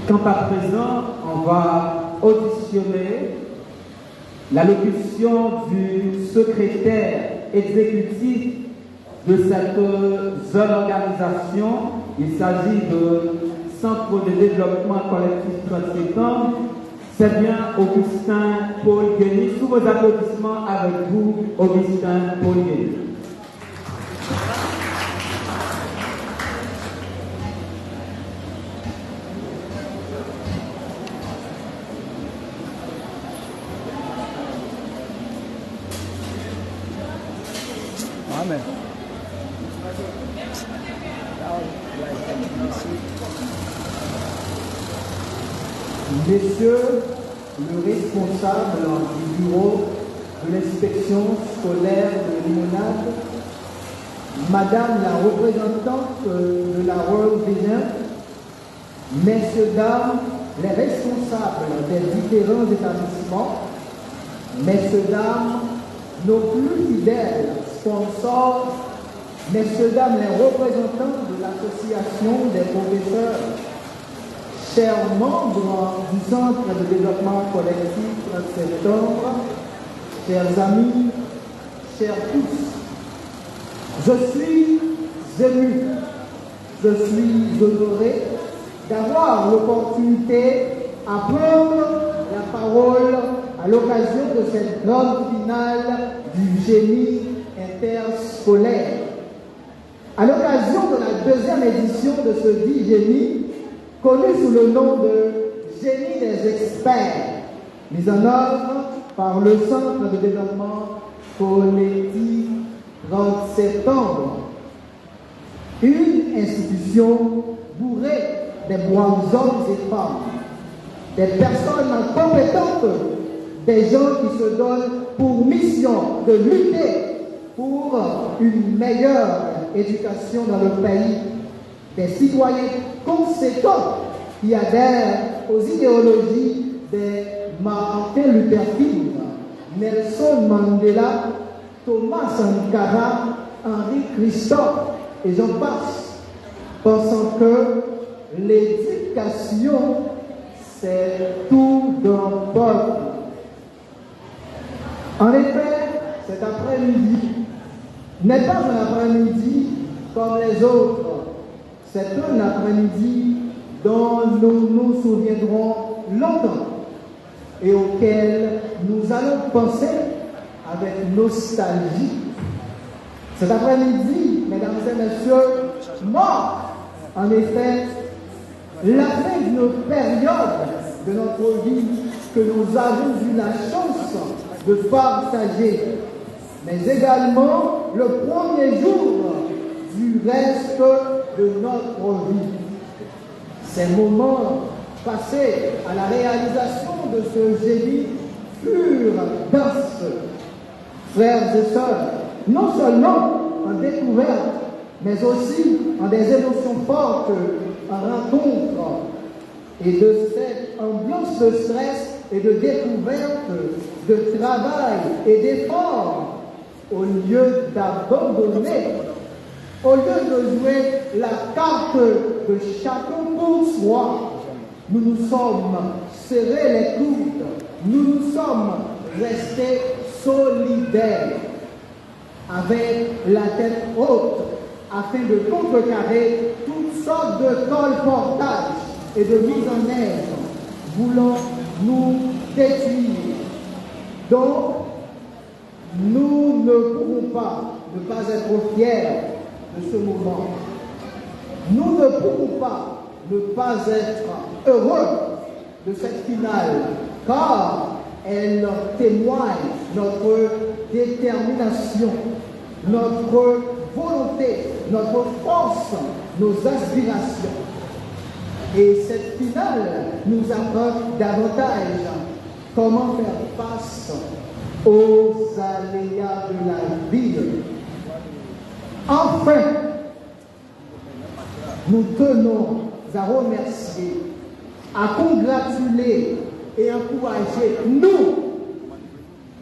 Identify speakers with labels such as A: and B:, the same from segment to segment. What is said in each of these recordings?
A: Quant à présent, on va auditionner l'allocution du secrétaire exécutif de cette jeune organisation. Il s'agit de Centre de développement collectif 30 septembre. C'est bien Augustin Paul Guény. Sous vos applaudissements avec vous, Augustin Paul Guény.
B: Amen.
C: Messieurs, le responsable du bureau de l'inspection scolaire de Limonade, Madame la représentante de la World Vision, Messieurs, dames, les responsables des différents établissements, Messieurs, dames, nos plus fidèles sponsors, Messieurs, dames, les représentants de l'association des professeurs, chers membres du Centre de développement collectif 30 septembre, chers amis, chers tous, je suis ému, je suis honoré d'avoir l'opportunité à prendre la parole à l'occasion de cette grande finale du génie interscolaire. À l'occasion de la deuxième édition de ce dit génie, connu sous le nom de Génie des experts, mis en œuvre par le Centre de développement collectif 30 septembre, une institution bourrée des bons hommes et femmes, des personnes compétentes, des gens qui se donnent pour mission de lutter pour une meilleure éducation dans le pays, des citoyens conséquents qui adhèrent aux idéologies des Martin Luther King, Nelson Mandela, Thomas Sankara, Henri Christophe et j'en passe, pensant que l'éducation c'est tout d'un peuple. En effet, cet après-midi n'est pas un après-midi comme les autres. C'est un après-midi dont nous nous souviendrons longtemps et auquel nous allons penser avec nostalgie. Cet après-midi, mesdames et messieurs, marque en effet la fin d'une période de notre vie que nous avons eu la chance de partager, mais également le premier jour du reste de notre vie. Ces moments passés à la réalisation de ce génie furent denses, frères et sœurs, non seulement en découverte, mais aussi en des émotions fortes, en rencontre, et de cette ambiance de stress et de découverte, de travail et d'effort, au lieu d'abandonner, au lieu de jouer la carte de chacun pour soi, nous nous sommes serrés les coudes, nous nous sommes restés solidaires, avec la tête haute, afin de contrecarrer toutes sortes de colportages et de mise en œuvre voulant nous détruire. Donc, nous ne pouvons pas ne pas être fiers de ce moment. Nous ne pouvons pas ne pas être heureux de cette finale, car elle témoigne notre détermination, notre volonté, notre force, nos aspirations. Et cette finale nous apprend davantage comment faire face aux aléas de la vie. Enfin, nous tenons à remercier, à congratuler et encourager nous,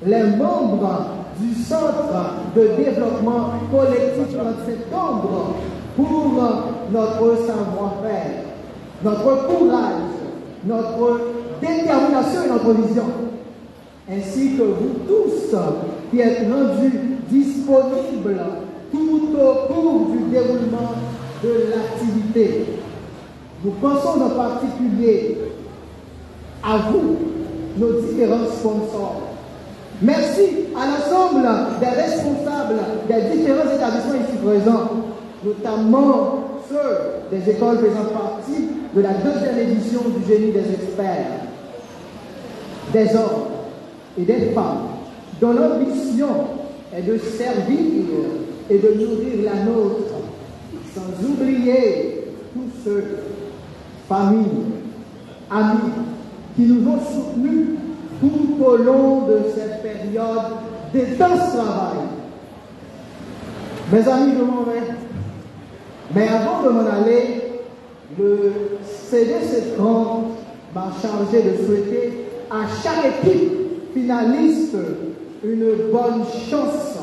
C: les membres du Centre de développement collectif 30 septembre, pour notre savoir-faire, notre courage notre détermination et notre vision, ainsi que vous tous qui êtes rendus disponibles tout au cours du déroulement de l'activité. Nous pensons en particulier à vous, nos différents sponsors. Merci à l'ensemble des responsables des différents établissements ici présents, notamment ceux des écoles faisant partie de la 2e édition du Génie des experts, des hommes et des femmes dont l'ambition est de servir et de nourrir la nôtre, sans oublier tous ceux, familles, amis, qui nous ont soutenus tout au long de cette période d'intense travail. Mes amis, je m'en vais. Mais avant de m'en aller, le CD70 m'a chargé de souhaiter à chaque équipe finaliste une bonne chance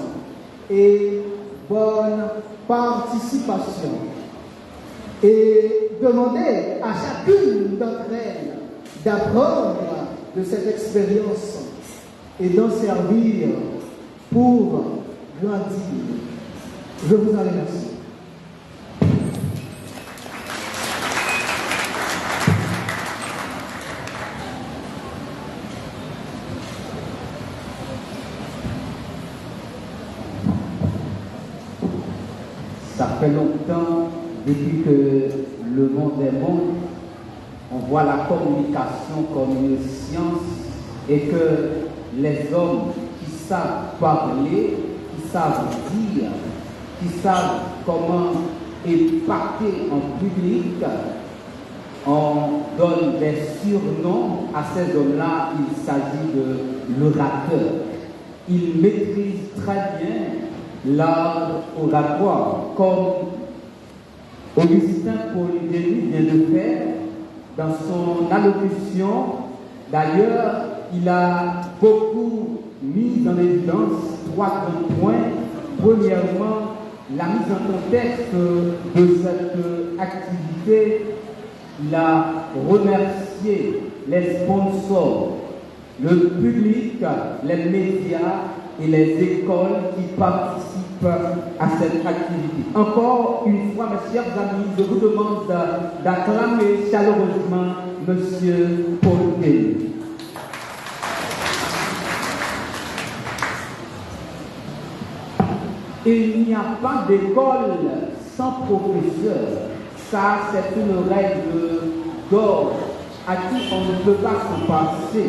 C: et bonne participation. Et demander à chacune d'entre elles d'apprendre de cette expérience et d'en servir pour grandir. Je vous en remercie.
A: Ça fait longtemps, depuis que le monde est monde, on voit la communication comme une science et que les hommes qui savent parler, qui savent dire, qui savent comment impacter en public, on donne des surnoms à ces hommes-là. Il s'agit de l'orateur. Ils maîtrisent très bien l'art oratoire, comme Augustin Polydémy vient de faire dans son allocution. D'ailleurs, il a beaucoup mis en évidence 3 grands points. Premièrement, la mise en contexte de cette activité. Il a remercié les sponsors, le public, les médias et les écoles qui participent à cette activité. Encore une fois, mes chers amis, je vous demande d'acclamer chaleureusement M. Paul Kelly. Il n'y a pas d'école sans professeur. Ça, c'est une règle d'or à qui on ne peut pas s'en passer.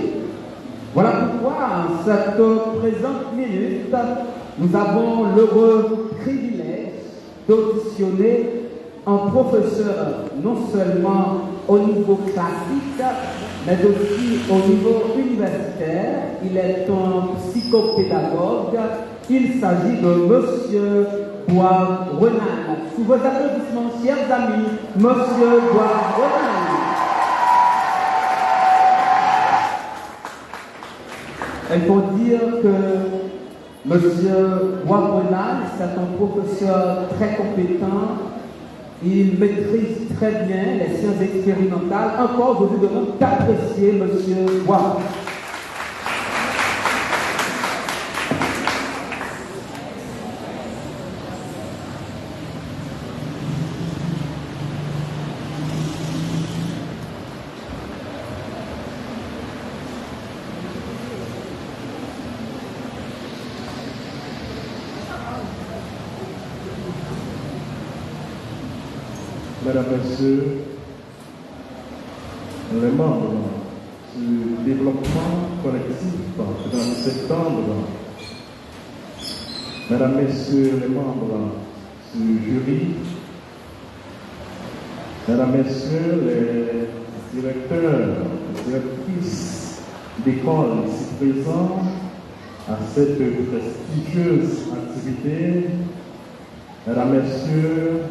A: Voilà pourquoi, en cette présente minute, nous avons l'heureux privilège d'auditionner un professeur non seulement au niveau classique, mais aussi au niveau universitaire. Il est un psychopédagogue. Il s'agit de M. Bois-Renal. Sous vos applaudissements, chers amis, M. Bois-Renal. Il faut dire que M. Bois-Renal, c'est un professeur très compétent. Il maîtrise très bien les sciences expérimentales. Encore, je vous demande d'apprécier M. Bois.
D: Mesdames, Messieurs, les membres du développement collectif dans septembre, Mesdames, Messieurs, les membres du jury, Mesdames, Messieurs, les directeurs, directrices d'école ici présents à cette prestigieuse activité, Mesdames, Messieurs,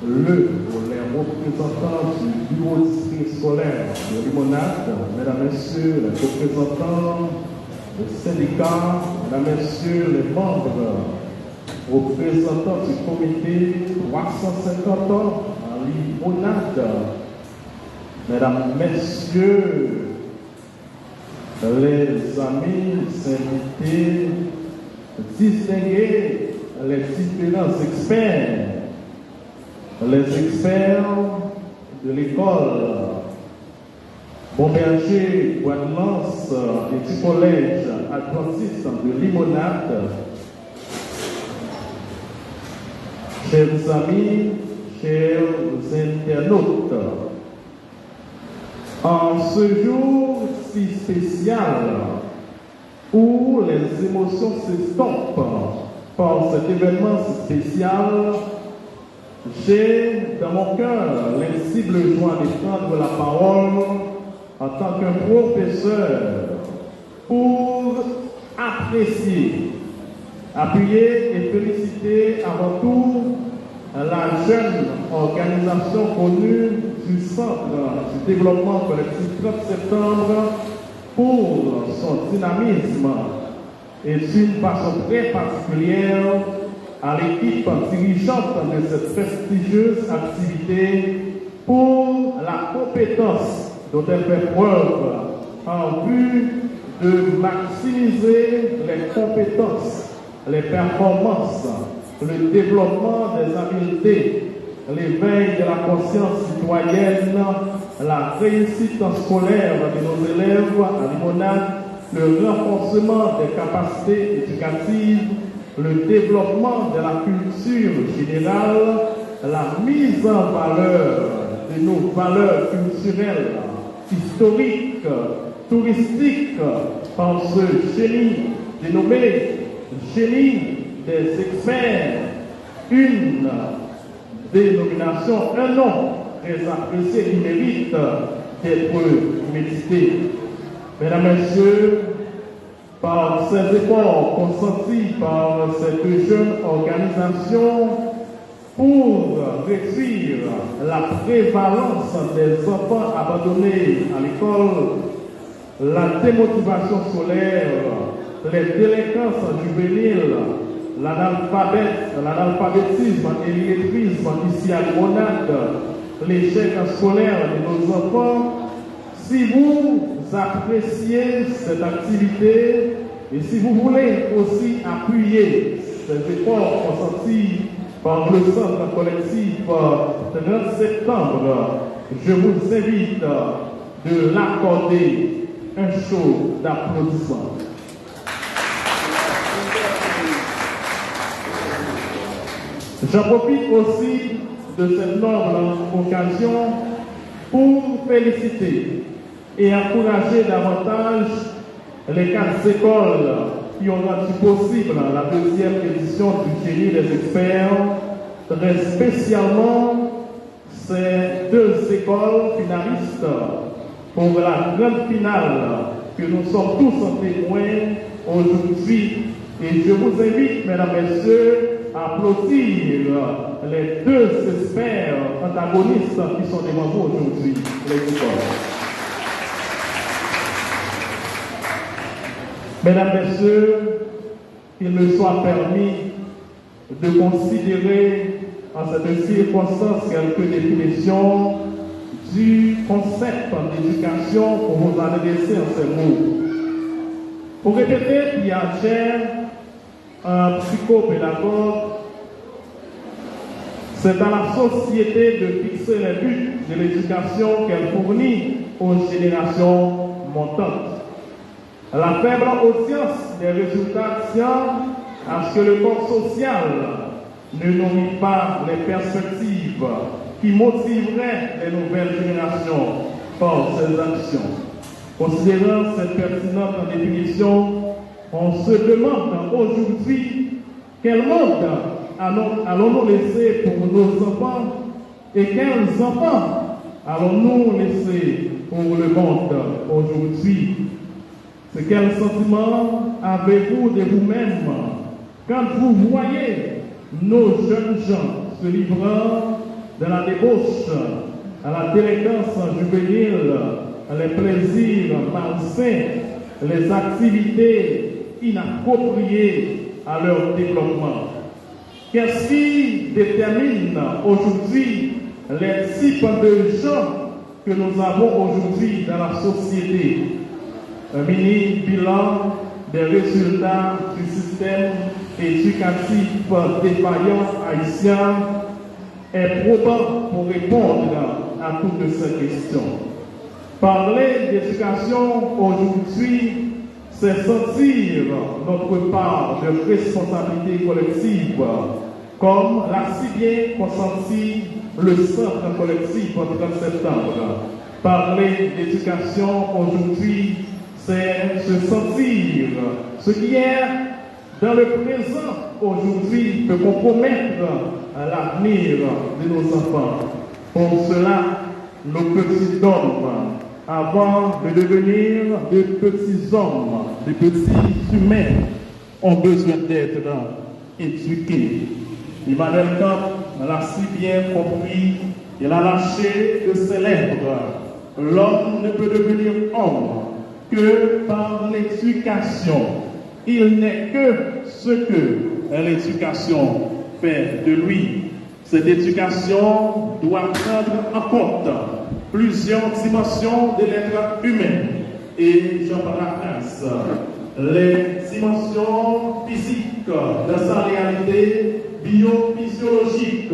D: les représentants du bureau district scolaire de Limonade, Mesdames, Messieurs, les représentants du syndicat, Mesdames, Messieurs, les membres, représentants du comité 350 ans à Limonade, Mesdames, Messieurs, les amis, invités, distinguer les différents experts, les experts de l'école Bomberger Guadelance et du collège adventiste de Limonade. Chers amis, chers internautes, en ce jour si spécial où les émotions s'estompent par cet événement si spécial, j'ai dans mon cœur l'incible joie de prendre la parole en tant qu'un professeur pour apprécier, appuyer et féliciter avant tout la jeune organisation connue du Centre du développement collectif 30 septembre pour son dynamisme et d'une façon très particulière à l'équipe dirigeante de cette prestigieuse activité pour la compétence dont elle fait preuve en vue de maximiser les compétences, les performances, le développement des habiletés, l'éveil de la conscience citoyenne, la réussite scolaire de nos élèves à Limonade, le renforcement des capacités éducatives, le développement de la culture générale, la mise en valeur de nos valeurs culturelles, historiques, touristiques, par ce génie dénommé génie des experts, une dénomination, un nom très apprécié qui mérite d'être médité. Mesdames, Messieurs, par ces efforts consentis par cette jeune organisation pour réduire la prévalence des enfants abandonnés à l'école, la démotivation scolaire, les délinquances juvéniles, l'analphabétisme et l'illettrisme ici à Limonade, l'échec scolaire de nos enfants, si vous appréciez cette activité et si vous voulez aussi appuyer ces efforts consentis par le centre collectif 30 septembre, je vous invite de l'accorder un show d'applaudissements. J'en profite aussi de cette noble occasion pour féliciter et encourager davantage les 4 écoles qui ont rendu possible la 2e édition du génie des experts, très spécialement ces 2 écoles finalistes pour la grande finale que nous sommes tous en témoin aujourd'hui. Et je vous invite, mesdames, messieurs, à applaudir les 2 experts antagonistes qui sont devant vous aujourd'hui, les écoles. Mesdames, Messieurs, qu'il me soit permis de considérer en cette circonstance quelques définitions du concept d'éducation pour vous adresser en ces mots. Pour répéter Piaget, un psychopédagogue, c'est à la société de fixer les buts de l'éducation qu'elle fournit aux générations montantes. La faible audience des résultats tient à ce que le corps social ne nourrit pas les perspectives qui motiveraient les nouvelles générations par ces actions. Considérant cette pertinente définition, on se demande aujourd'hui quel monde allons-nous laisser pour nos enfants et quels enfants allons-nous laisser pour le monde aujourd'hui. C'est quel sentiment avez-vous de vous-même quand vous voyez nos jeunes gens se livrant de la débauche à la délinquance juvénile, les plaisirs malsains, les activités inappropriées à leur développement? Qu'est-ce qui détermine aujourd'hui les types de gens que nous avons aujourd'hui dans la société, un mini bilan des résultats du système éducatif défaillant haïtien est probant pour répondre à toutes ces questions. Parler d'éducation aujourd'hui, c'est sentir notre part de responsabilité collective, comme l'a si bien consenti le centre collectif au 30 septembre. Parler d'éducation aujourd'hui, c'est se sentir ce qui est dans le présent aujourd'hui peut compromettre l'avenir de nos enfants. Pour cela, nos petits hommes, avant de devenir de petits hommes, de petits humains, ont besoin d'être éduqués. Emmanuel Kant l'a si bien compris, il a lâché de ses lèvres. L'homme ne peut devenir homme que par l'éducation. Il n'est que ce que l'éducation fait de lui. Cette éducation doit prendre en compte plusieurs dimensions de l'être humain. Et j'en paraphrase les dimensions physiques de sa réalité biophysiologique,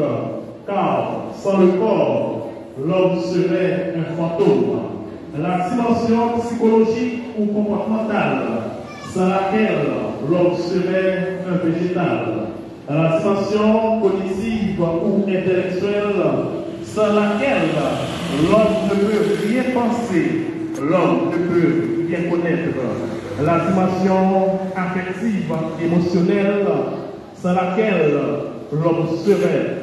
D: car sans le corps, l'homme serait un fantôme. La dimension psychologique ou comportementale, sans laquelle l'homme serait un végétal. La dimension cognitive ou intellectuelle, sans laquelle l'homme ne peut rien penser, l'homme ne peut rien connaître. La dimension affective, émotionnelle, sans laquelle l'homme serait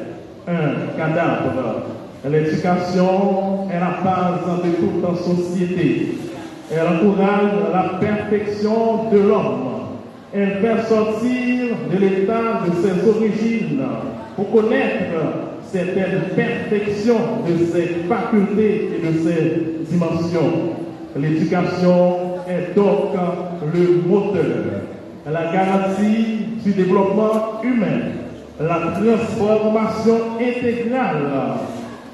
D: un cadavre. L'éducation est la base de toute société. Elle encourage la perfection de l'homme. Elle fait sortir de l'état de ses origines pour connaître certaines perfections de ses facultés et de ses dimensions. L'éducation est donc le moteur, la garantie du développement humain, la transformation intégrale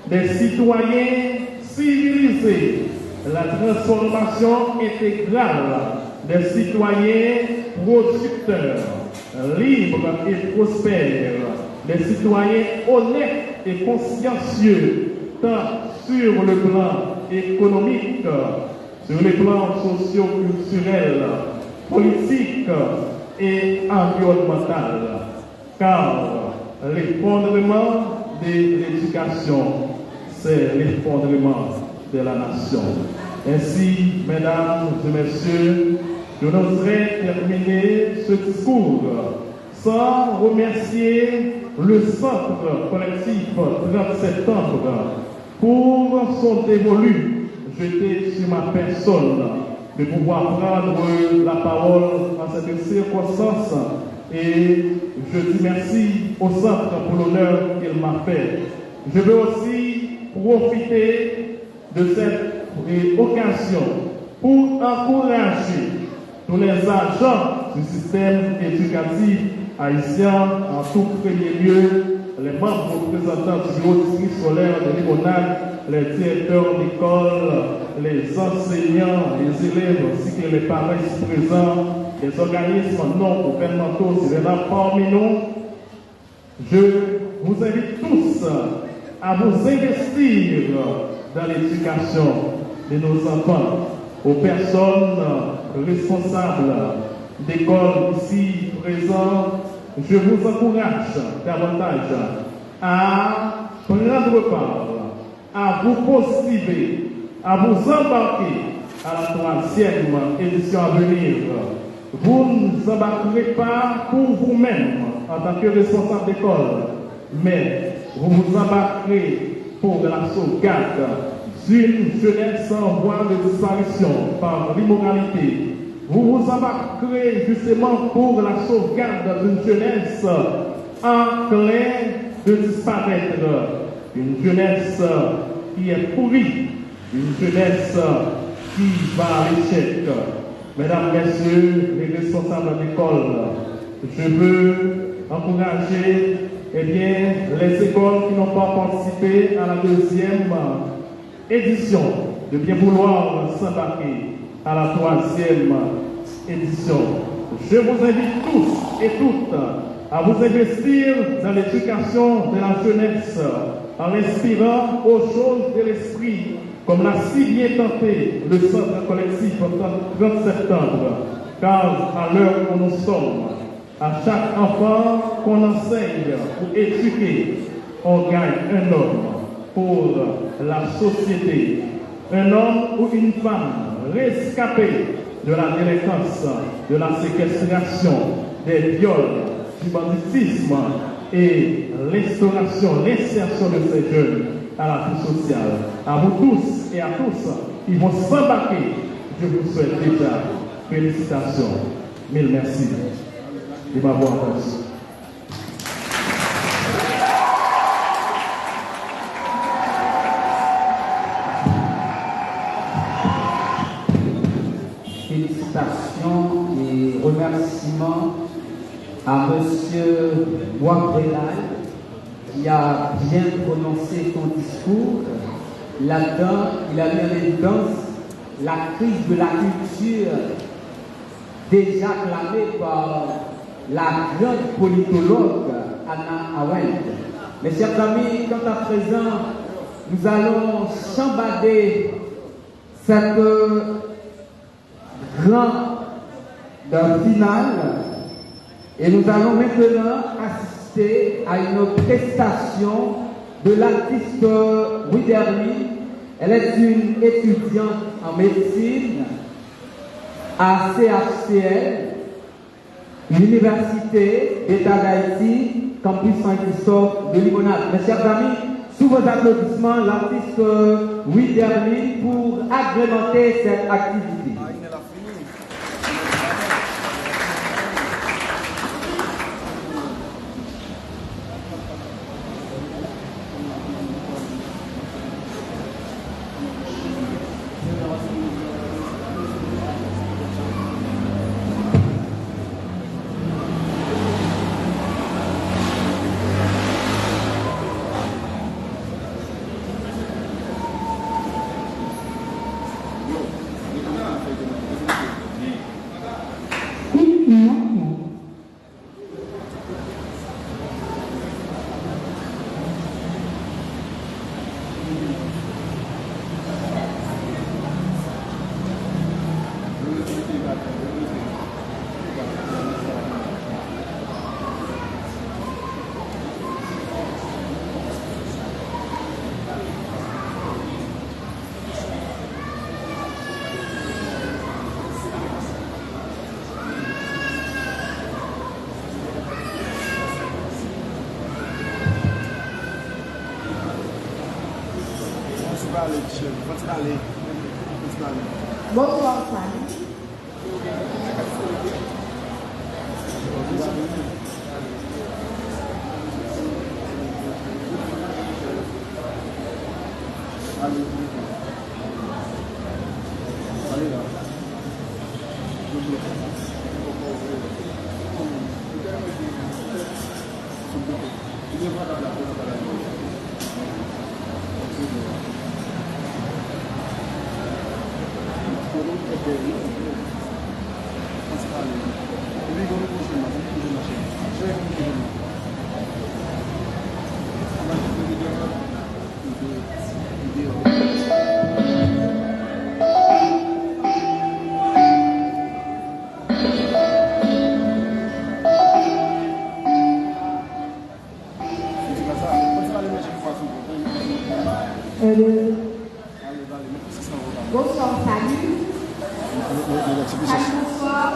D: des citoyens civilisés, la transformation intégrale des citoyens producteurs, libres et prospères, des citoyens honnêtes et consciencieux, tant sur le plan économique, sur les plans socio-culturels, politiques et environnemental. Car l'effondrement de l'éducation, c'est l'effondrement de la nation. Ainsi, mesdames et messieurs, je n'oserais terminer ce discours sans remercier le centre collectif 30 septembre pour son dévolu jeté sur ma personne de pouvoir prendre la parole en cette circonstance. Et je dis merci au centre pour l'honneur qu'il m'a fait. Je veux aussi profiter de cette occasion pour encourager tous les agents du système éducatif haïtien, en tout premier lieu, les membres représentants du bureau de district scolaire de Limonade, les directeurs d'école, les enseignants, les élèves, ainsi que les parents ici présents, les organismes non gouvernementaux, si vous êtes parmi nous. Je vous invite tous à vous investir dans l'éducation de nos enfants, aux personnes responsables d'écoles ici présentes. Je vous encourage davantage à prendre part, à vous positiver, à vous embarquer à la 3e édition à venir. Vous ne vous embarquerez pas pour vous-même en tant que responsable d'école, mais vous vous embarquerez pour la sauvegarde d'une jeunesse en voie de disparition par l'immoralité. Vous vous embarquerez justement pour la sauvegarde d'une jeunesse en train de disparaître, une jeunesse qui est pourrie, une jeunesse qui va à l'échec. Mesdames, Messieurs, les responsables d'école, je veux encourager les écoles qui n'ont pas participé à la 2e édition de bien vouloir s'embarquer à la 3e édition. Je vous invite tous et toutes à vous investir dans l'éducation de la jeunesse en l'inspirant aux choses de l'esprit, comme l'a si bien tenté le centre collectif au 30 septembre. Car à l'heure où nous sommes, à chaque enfant qu'on enseigne ou éduquer, on gagne un homme pour la société. Un homme ou une femme rescapé de la délinquance, de la séquestration, des viols, du banditisme et l'instauration, l'insertion de ces jeunes à la vie sociale. À vous tous et à tous qui vont s'embarquer, je vous souhaite déjà félicitations. Mille merci de m'avoir entendu.
A: Félicitations et remerciements à M. Ouabrelal qui a bien prononcé son discours. Là-dedans, il a mis en évidence la crise de la culture déjà clamée par la grande politologue Anna Arendt. Mes chers amis, quant à présent, nous allons chambader cette grande finale et nous allons maintenant assister à une prestation de l'artiste Widerly. Elle est une étudiante en médecine à CHCL, l'Université d'État d'Haïti, campus Saint-Christophe de Limonade. Mes chers amis, sous vos applaudissements, l'artiste Widerly pour agrémenter cette activité.
E: Bonsoir, Fanny. Bonsoir, salut. Bonsoir.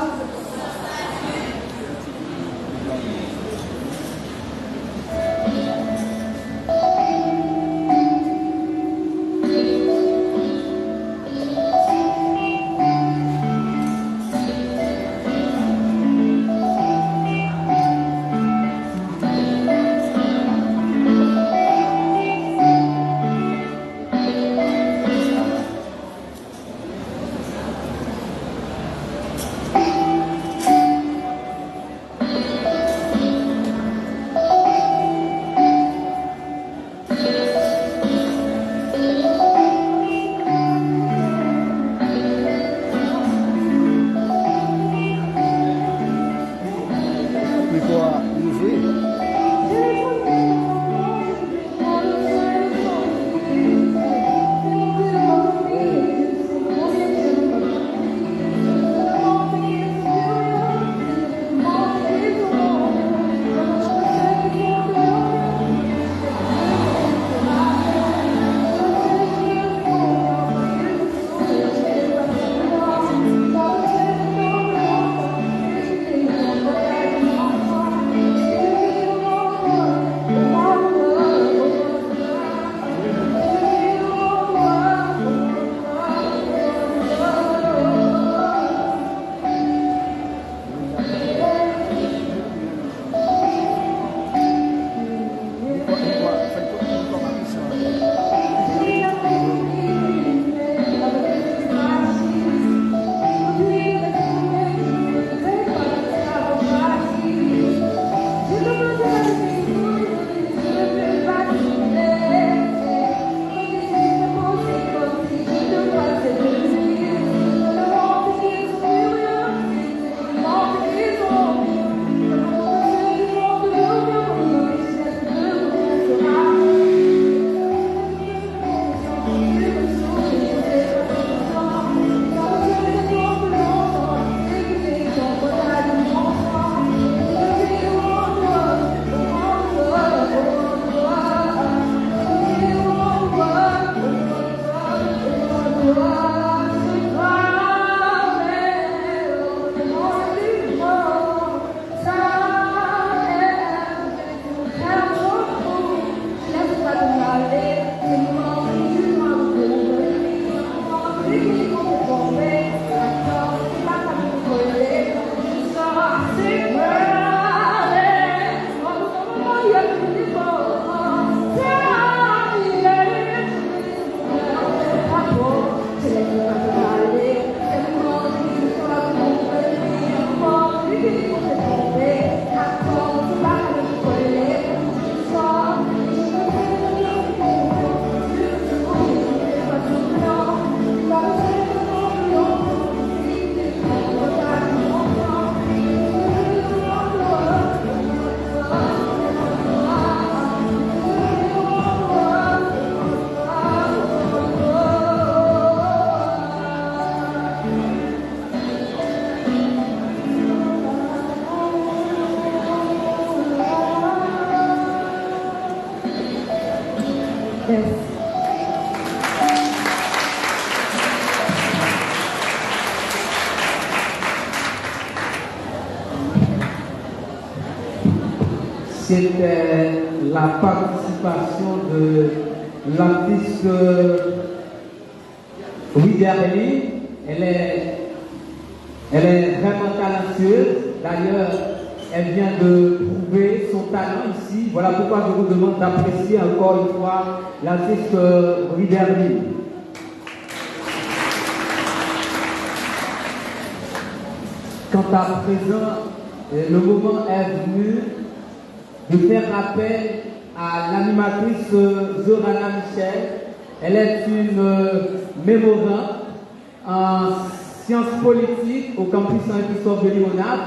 E: Merci.
A: C'était la participation de l'artiste Widerly. Elle est vraiment talentueuse. D'ailleurs, elle vient de prouver son talent ici. Voilà pourquoi je vous demande d'apprécier encore une fois l'artiste Widerly. Quant à présent, le moment est venu de faire appel à l'animatrice Zorana Michel. Elle est une mémorante en sciences politiques au campus Saint-Christophe de Limonade.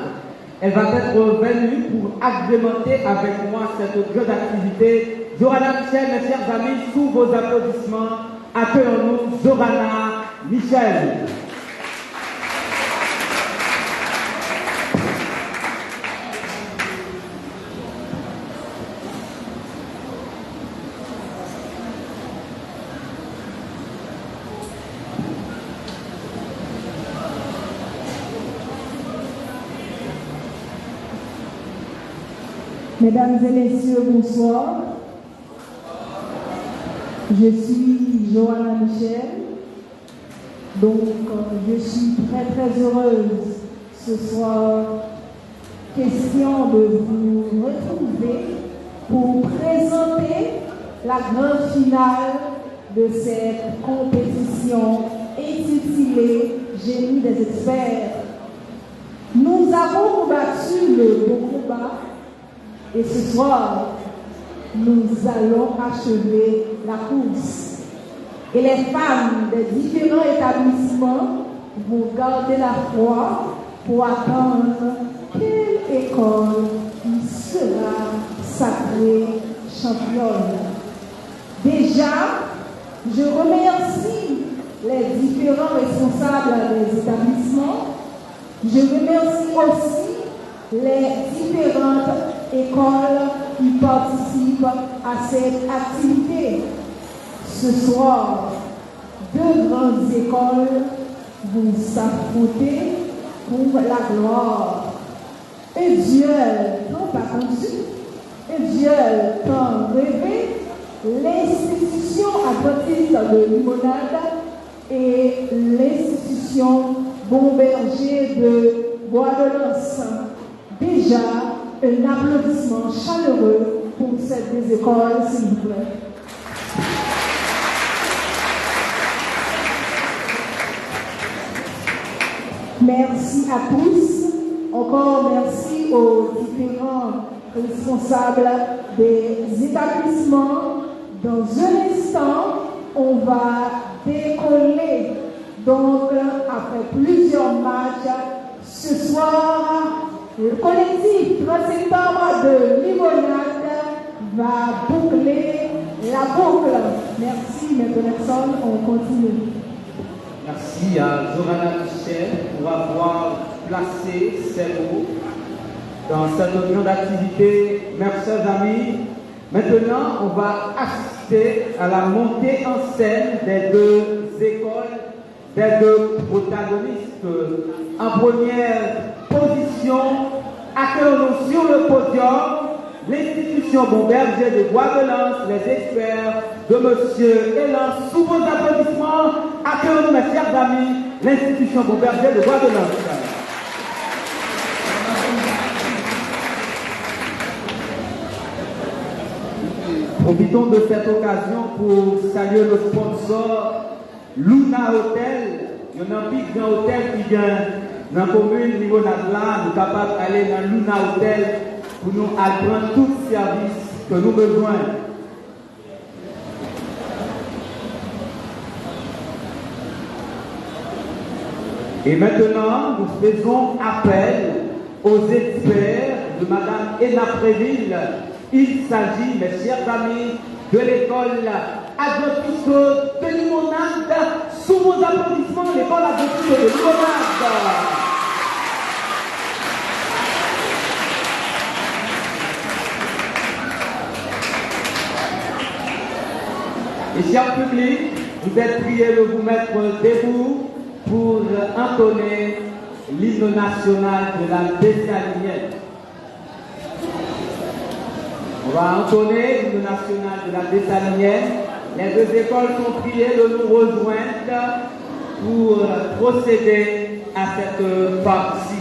A: Elle va être venue pour agrémenter avec moi cette grande activité. Zorana Michel, mes chers amis, sous vos applaudissements, accueillons-nous Zorana Michel.
E: Mesdames et messieurs, bonsoir. Je suis Johanna Michel. Donc, je suis très heureuse ce soir. Question de vous retrouver pour présenter la grande finale de cette compétition intitulée Génie des experts. Nous avons combattu le beau combat. Et ce soir, nous allons achever la course. Et les femmes des différents établissements vont garder la foi pour attendre quelle école qui sera sacrée championne. Déjà, je remercie les différents responsables des établissements. Je remercie aussi les différentes écoles qui participent à cette activité. Ce soir, deux grandes écoles vont s'affronter pour la gloire. Un duel tant attendu, un duel tant rêvé, l'institution adventiste de Limonade et l'institution Bomberger de Bois-de-Lens. Déjà, un applaudissement chaleureux pour ces deux écoles, s'il vous plaît. Merci à tous. Encore merci aux différents responsables des établissements. Dans un instant, on va décoller. Donc, après plusieurs matchs, ce soir, le collectif 30 septembre de Limonade va boucler la boucle. Merci, M. Nelson. On continue.
A: Merci à Zorana Michel pour avoir placé ses mots dans cette grande activité. Merci, chers amis. Maintenant, on va assister à la montée en scène des deux écoles, des deux protagonistes. En première position, accueillons sur le podium l'institution Bomberger de Bois-de-Lens, les experts de M. Elan. Sous vos applaudissements, accueillons mes chers amis, l'institution Bomberger de Bois-de-Lens. Profitons de cette occasion pour saluer le sponsor Luna Hotel. Il y a un petit grand hôtel qui vient dans la commune Limonade là. Nous sommes capables d'aller dans Luna Hotel pour nous apprendre tout service que nous avons besoin. Et maintenant, nous faisons appel aux experts de Mme Ena Préville. Il s'agit, mes chers amis, de l'école adventiste de Limonade. Sous vos applaudissements, l'école adventiste de Limonade. Et cher public, vous êtes priés de vous mettre debout pour entonner l'hymne national de la Dessalinienne. On va entonner l'hymne national de la Dessalinienne. Les deux écoles sont priées de nous rejoindre pour procéder à cette partie.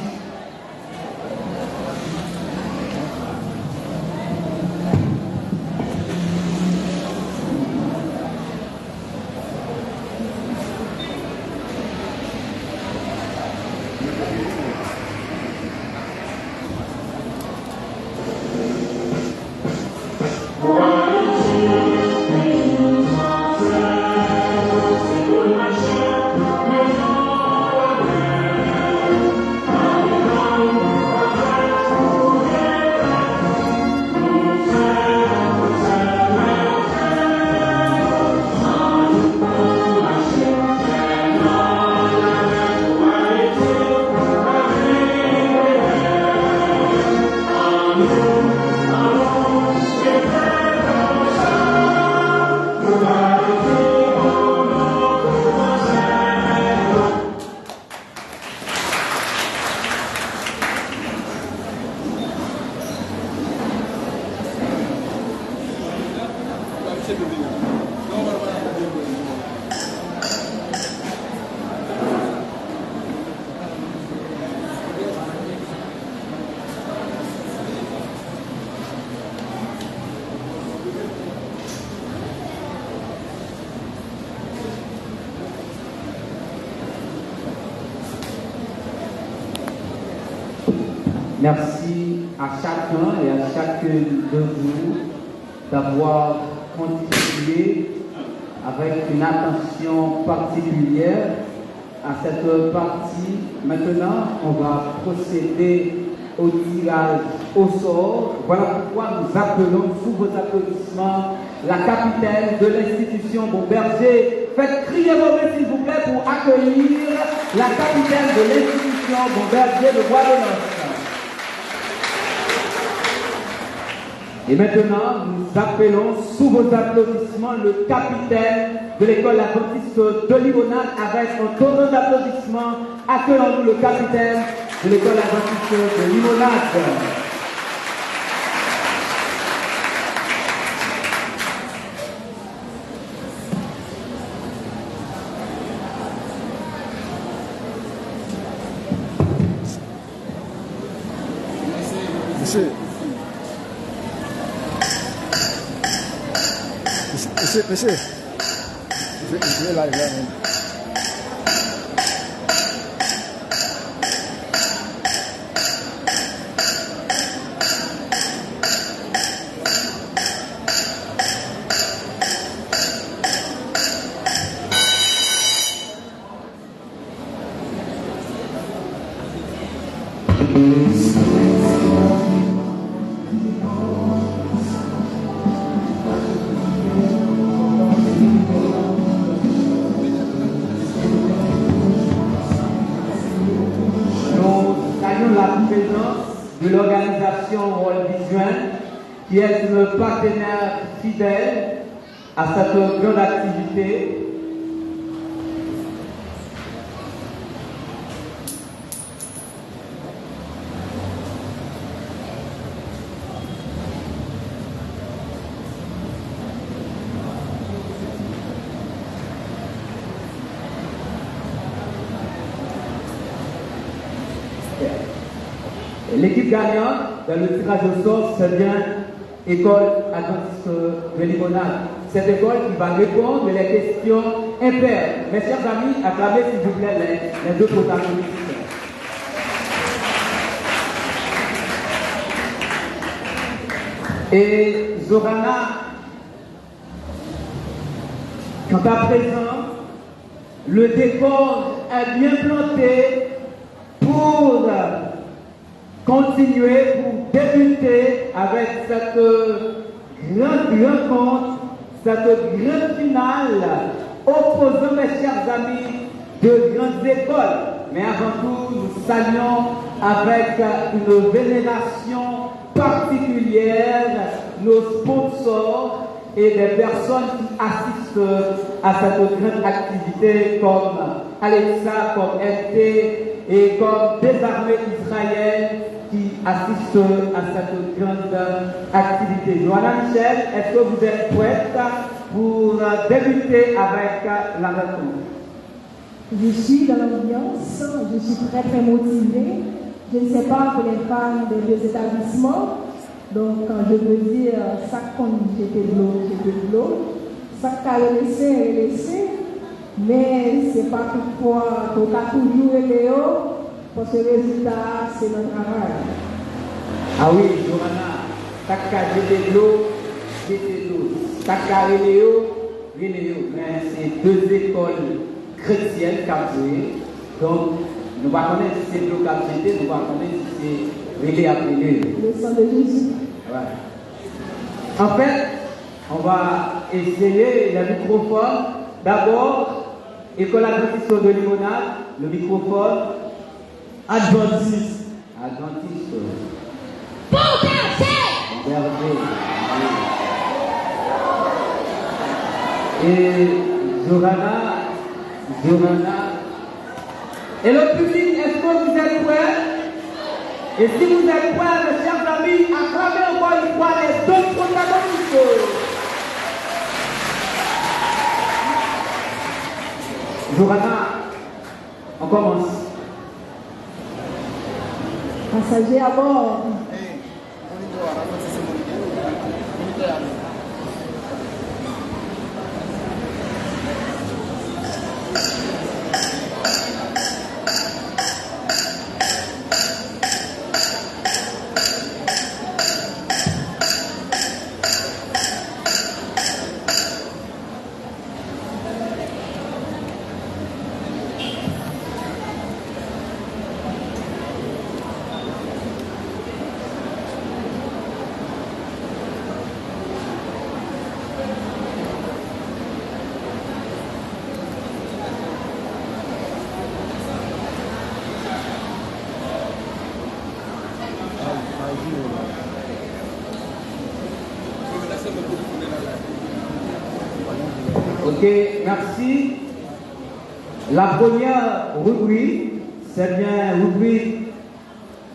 A: Merci à chacun et à chacune de vous d'avoir contribué avec une attention particulière à cette partie. Maintenant, on va procéder au tirage au sort. Voilà pourquoi nous appelons sous vos applaudissements la capitaine de l'institution Bomberger. Faites crier vos mains s'il vous plaît pour accueillir la capitaine de l'institution Bomberger de Bois-de-Noce. Et maintenant, nous appelons sous vos applaudissements le capitaine de l'école adventiste de Limonade avec un tonneau d'applaudissements. Accueillons-nous le capitaine de l'école adventiste de Limonade.
B: Monsieur. Monsieur. Je vais live là.
A: De l'organisation World Vision, qui est une partenaire fidèle à cette grande activité. L'équipe gagnante dans le tirage au sort, c'est bien École Adventiste de Limonade. Cette école qui va répondre les questions impaires. Mes chers amis, acclamez s'il vous plaît les deux protagonistes. Et Zorana, quant à présent, le décor est bien planté pour continuer, pour débuter avec cette grande rencontre, cette grande finale opposant, mes chers amis, de grandes écoles. Mais avant tout, nous saluons avec une vénération particulière nos sponsors et des personnes qui assistent à cette grande activité comme Alexa, comme FT et comme Désarmé Israël qui assistent à cette grande activité. Johanna Michel, est-ce que vous êtes prête pour débuter avec la rencontre?
E: Je suis dans l'ambiance, je suis très très motivée. Je ne sais pas pour les fans des deux établissements. Donc, quand je veux dire, ça compte, j'étais de l'eau. Ça qu'a laissé. Mais ce n'est pas toutefois qu'on a toujours été haut. Parce que le résultat, c'est notre travail.
A: Ah oui, Johanna, ça qu'a de l'eau. Ça qu'a mais c'est deux écoles chrétiennes qui ont joué. Donc, nous ne connaissons pas si c'est l'eau qui a chanté, nous ne connaissons pas si c'est relais après
E: le sang de Jésus.
A: Ouais. En fait, on va essayer le microphone. D'abord, École Adventiste de Limonade, le microphone. Adventiste. Berger. Et Johanna. Et le public, est-ce que vous êtes prêts? Et si vous êtes prêts, mes chers amis, acclamez encore une fois les deux protagonistes. Johanna, on commence.
E: Passager à bord.
A: Ok, merci. La première rubrique, c'est bien rubrique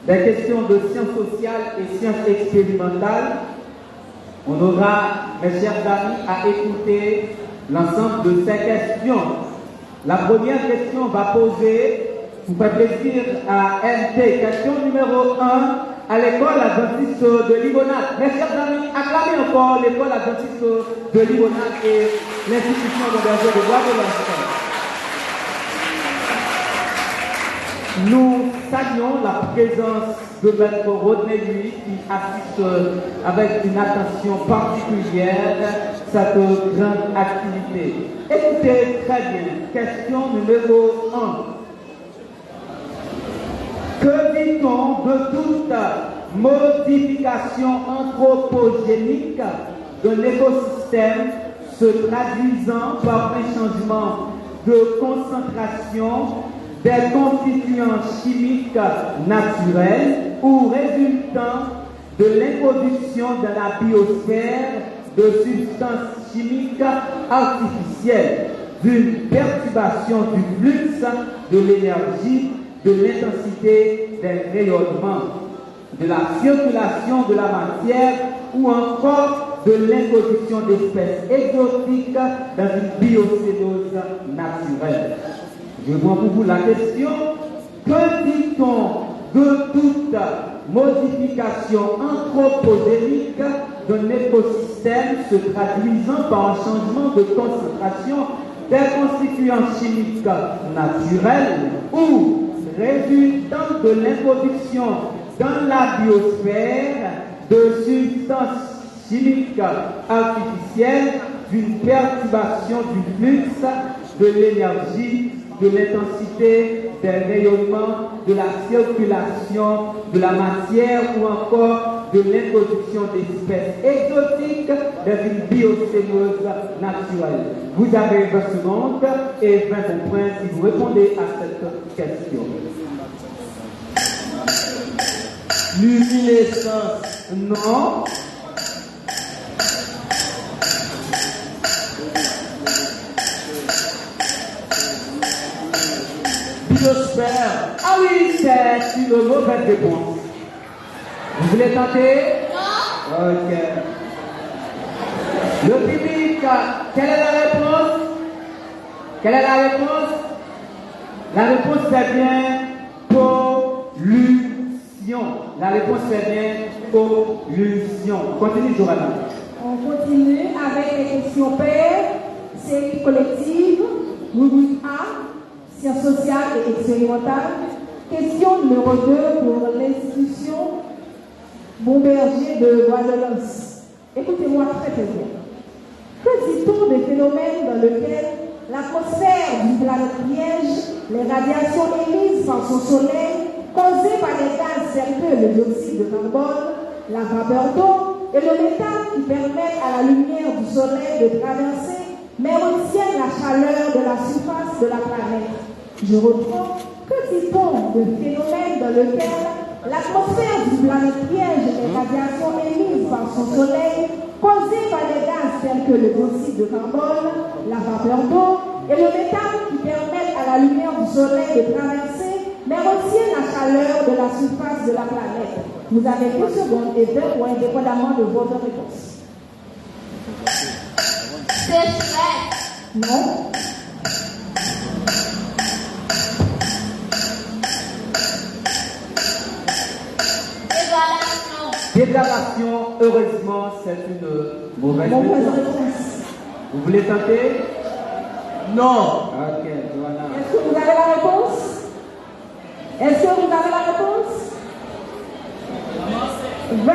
A: des questions de sciences sociales et sciences expérimentales. On aura, mes chers amis, à écouter l'ensemble de ces questions. La première question va poser, pour faire plaisir à MT, question numéro 1, à l'école adventiste de Limonade. Mes chers amis, acclamez encore l'école adventiste de Limonade et l'institution d'hébergement de Bois de l'Enfant. Nous saluons la présence de Maître Rodney Louis qui assiste avec une attention particulière cette grande activité. Écoutez très bien, question numéro 1. Que dit-on de toute modification anthropogénique d'un écosystème se traduisant par un changement de concentration des constituants chimiques naturels ou résultant de l'introduction dans la biosphère de substances chimiques artificielles, d'une perturbation du flux de l'énergie, de l'intensité des rayonnements, de la circulation de la matière ou encore de l'introduction d'espèces exotiques dans une biocénose naturelle. Je prends pour vous la question, que dit-on de toute modification anthropogénique d'un écosystème se traduisant par un changement de concentration des constituants chimiques naturels ou résultant de l'introduction dans la biosphère de substances chimiques artificielles, d'une perturbation du flux de l'énergie, de l'intensité des rayonnements, de la circulation de la matière ou encore de l'introduction d'espèces exotiques dans une biocénose naturelle. Vous avez 20 secondes et 20 points si vous répondez à cette question. Luminescence, non. prospère. Ah oui, c'est une mauvaise réponse. Vous voulez tenter? Non. Ok. Le public, quelle est la réponse? Quelle est la réponse? La réponse c'est bien pollution. La réponse c'est bien pollution. Continue, Johanna.
E: On continue avec les questions paires, série collective, rubrique A, sciences sociales et expérimentales. Question numéro 2 pour l'institution Bomberger de Guadeloupe. Écoutez-moi très très bien. Que dit-on des phénomènes dans lesquels l'atmosphère d'une planète piège, les radiations émises par son soleil, causées par les gaz tels que le dioxyde de carbone, la vapeur d'eau et le méthane qui permettent à la lumière du soleil de traverser, mais retiennent la chaleur de la surface de la planète? Je reprends. Que dit-on de phénomènes dans lesquels l'atmosphère d'une planète piège et les radiations émises par son soleil, causées par les gaz tels que le dioxyde de carbone, la vapeur d'eau et le méthane qui permettent à la lumière du soleil de traverser, mais retiennent la chaleur de la surface de la planète? Vous avez 2 secondes et 2 points, indépendamment de votre réponse. C'est non.
A: Dégradation, heureusement, c'est une mauvaise réponse. Vous voulez tenter? Non. Ok, voilà.
E: Est-ce que vous avez la réponse? Est-ce que vous avez la réponse? 20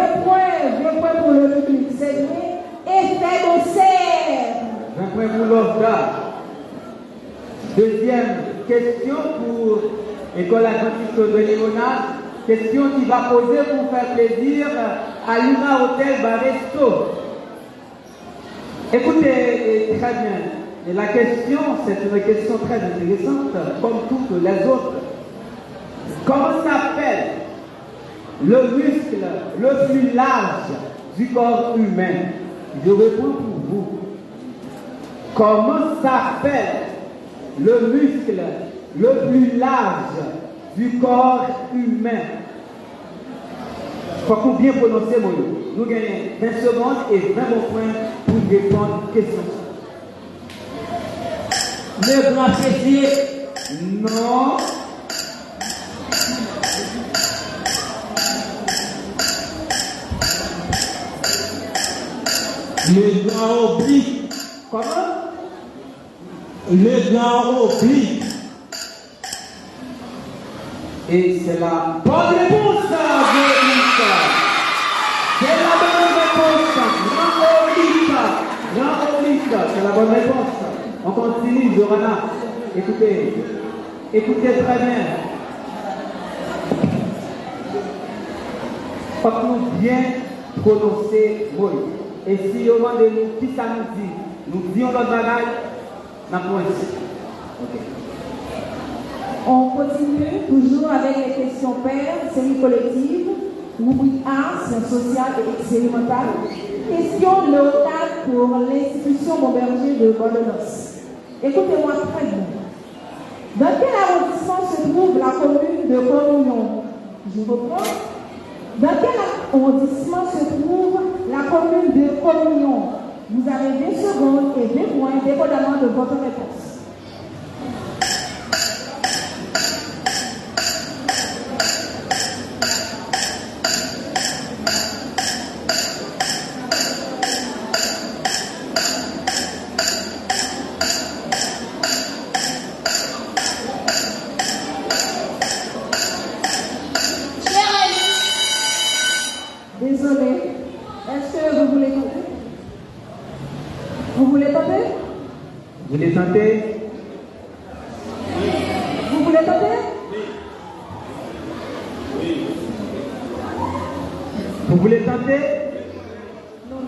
E: points pour le public. C'est vrai. Effet de serre.
A: 20 points pour l'OFDA. Deuxième question pour École Atlantique de Léonard. Question qui va poser pour faire plaisir à Luna Hotel Baresto. Écoutez très bien. Et la question, c'est une question très intéressante, comme toutes les autres. Comment s'appelle le muscle le plus large du corps humain? Je réponds pour vous. Comment s'appelle le muscle le plus large du corps humain? Il faut bien prononcer mon nom. Nous gagnons 20 secondes et 20 points pour répondre aux questions. Le grand fessier. Non.
F: Le grand oblique.
A: Comment?
F: Le grand oblique.
A: Et c'est la bonne réponse, Véronique. C'est la bonne réponse. Grand oblique. C'est la bonne réponse. On continue, Johanna. Écoutez très bien. Faut que nous bien prononcer mot. Et si au moment de nous, qui ça nous dit? Nous disons notre bagage, nous avons ici. Ok.
E: On continue toujours avec les questions paires, série collective, rubrique A, sciences sociales et expérimentales. Question locale pour l'institution Bomberger de Guadeloupe. Écoutez-moi très bien. Dans quel arrondissement se trouve la commune de Communion? Je reprends. Dans quel arrondissement se trouve la commune de Communion? Vous avez 20 secondes et 20 points, dépendamment de votre réponse. Désolé. Est-ce que vous voulez tenter? Vous voulez tenter?
A: Vous voulez tenter?
E: Vous voulez tenter?
A: Vous voulez tenter?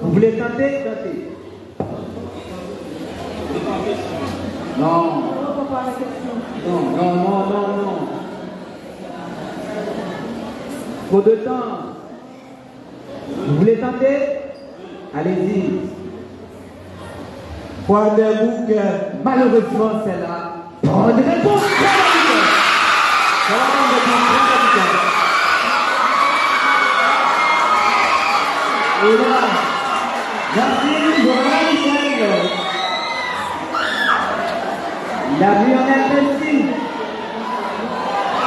A: Vous voulez tenter? Tentez. Non.
E: On va pas la question.
A: Non. Trop de temps. Vous voulez tenter? Allez-y.
F: Point de bouquet.
A: Malheureusement, c'est la bonne réponse. Et là, merci, Joël Michel. La Lionel Messi.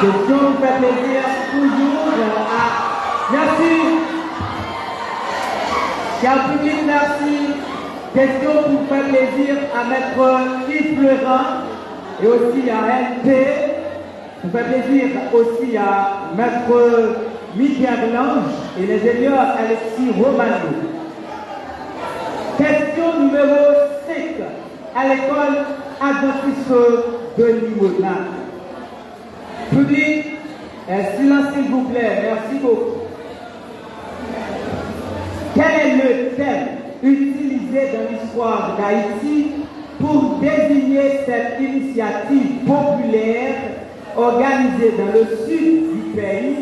A: Question vous fait plaisir toujours à... Merci. Cher public, merci. Question vous fait plaisir à Maître Yves Florent et aussi à NP. Vous fait plaisir aussi à Maître Michael Lange et l'ingénieur Alexis Romano. Question numéro 5 à l'école adventiste de Limona. Public, silence s'il vous plaît, merci beaucoup. Quel est le thème utilisé dans l'histoire d'Haïti pour désigner cette initiative populaire organisée dans le sud du pays,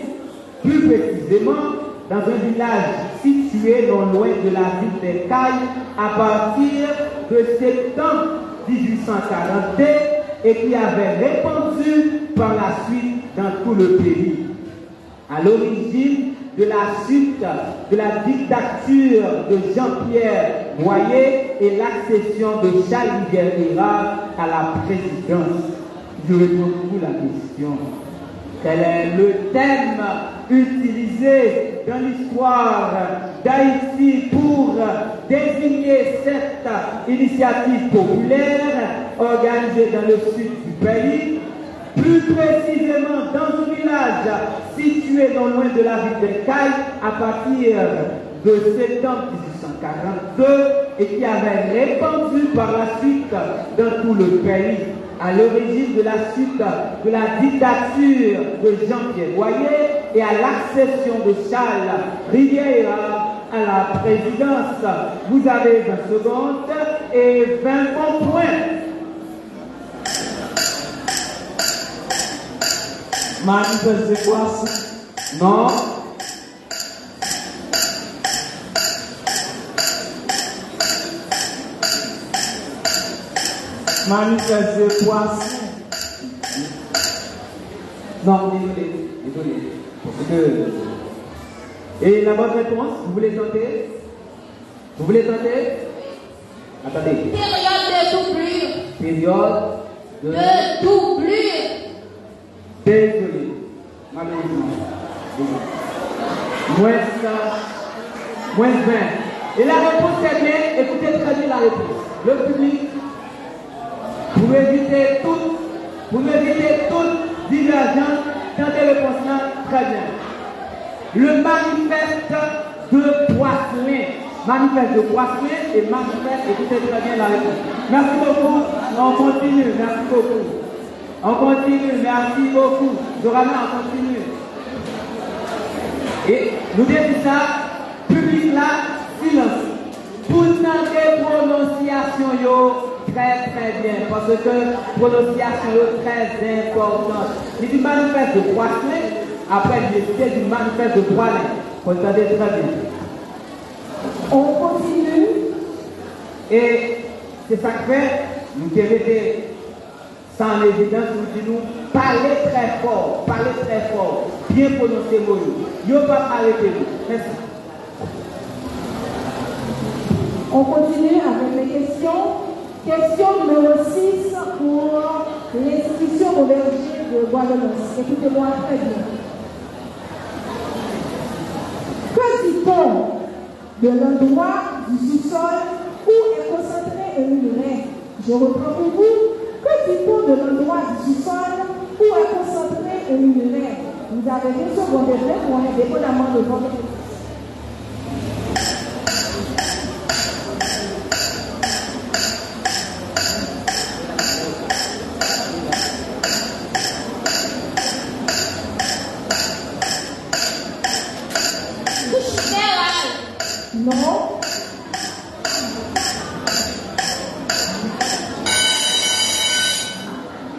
A: plus précisément dans un village situé non loin de la ville des Cailles à partir de septembre 1842 et qui avait répandu par la suite dans tout le pays. À l'origine de la chute de la dictature de Jean-Pierre Boyer et l'accession de Charles Rivière à la présidence. Je réponds pour la question. Quel est le thème utilisé dans l'histoire d'Haïti pour désigner cette initiative populaire organisée dans le sud du pays, plus précisément dans un village situé non loin de la ville de Caille à partir de septembre 1842 et qui avait répandu par la suite dans tout le pays, à l'origine de la chute de la dictature de Jean-Pierre Boyer et à l'accession de Charles Rivière à la présidence. Vous avez 20 secondes et 20 bons points.
F: Manifeste de Boissy.
A: Non.
F: Manifeste de Boissy.
A: Non, désolé. Parce que... Et la bonne réponse, vous voulez tenter? Vous voulez tenter? Attendez.
G: Période de doublure.
A: Période
G: De doublure.
A: Désolé. Malheureusement. Moins 20. Et la réponse est bien. Écoutez très bien la réponse. Le public, pour éviter toute divergence, tentez le réponse très bien. Le manifeste de Poisselin. Manifeste de Poisselin et manifeste, écoutez très bien la réponse. Merci beaucoup. On continue. Merci beaucoup. On continue, merci beaucoup. Zorana, on continue. Et nous disons ça, public là, silence. Pourtant, les prononciations, très bien, parce que prononciation très importante. Il dit manifeste de Poisselin, après il dit du manifeste de Poisselin. Vous entendez très bien.
E: On continue.
A: Et c'est ça que fait, nous devons sans évidence, nous parlez très fort, bien prononcer vos mots. Yo pas arrêter nous. Merci.
E: On continue avec les questions. Question numéro 6 pour l'institution Auberger de Guadeloupe. Écoutez-moi très bien. Que dit-on de l'endroit du sous-sol où est concentré un minerai? Je reprends pour vous. Que dit-on de l'endroit du sous-sol où est concentré un minerai? Vous avez deux secondes de temps pour un dépendamment de votre question. Non.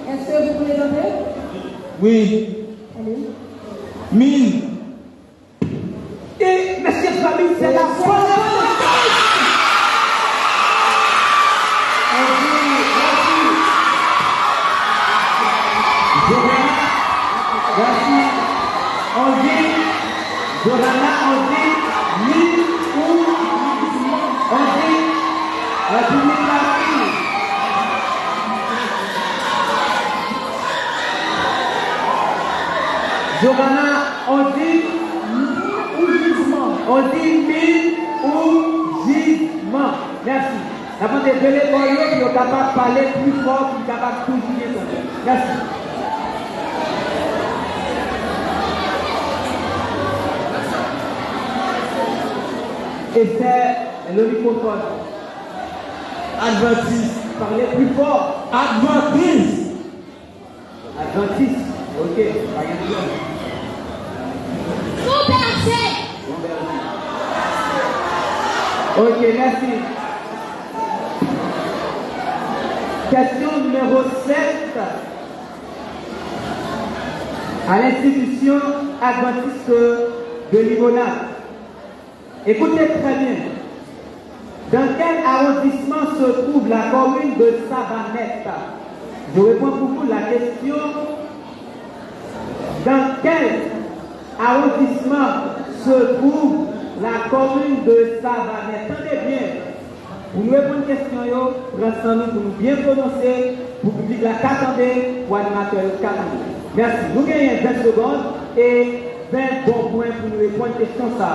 E: Est-ce que vous voulez donner?
F: Oui.
E: Allez.
F: Mine.
A: Et, mes chers familles, c'est la bonne réponse. Johanna, on dit oui ou on dit la public partie. Johanna, on dit ou jugement. On dit mille ou jugement. Merci. Avant de donner pour eux, qui sont capables de parler plus fort, qui sont capables de tout juger. Merci. Et c'est le microphone.
F: Adventiste.
A: Parlez plus fort.
F: Adventiste.
A: Adventiste. Ok. Ok, merci. Question numéro 7. À l'institution adventiste de Limonade. Écoutez très bien. Dans quel arrondissement se trouve la commune de Savanette? Je réponds pour vous la question. Dans quel arrondissement se trouve la commune de Savanette? Attendez bien. Pour nous répondre une question, prenez pour nous bien prononcer, pour que le public la attendez, pour l'animateur attendez. Merci. Nous gagnons 20 secondes et 20 bons points pour nous répondre à une question. Ça.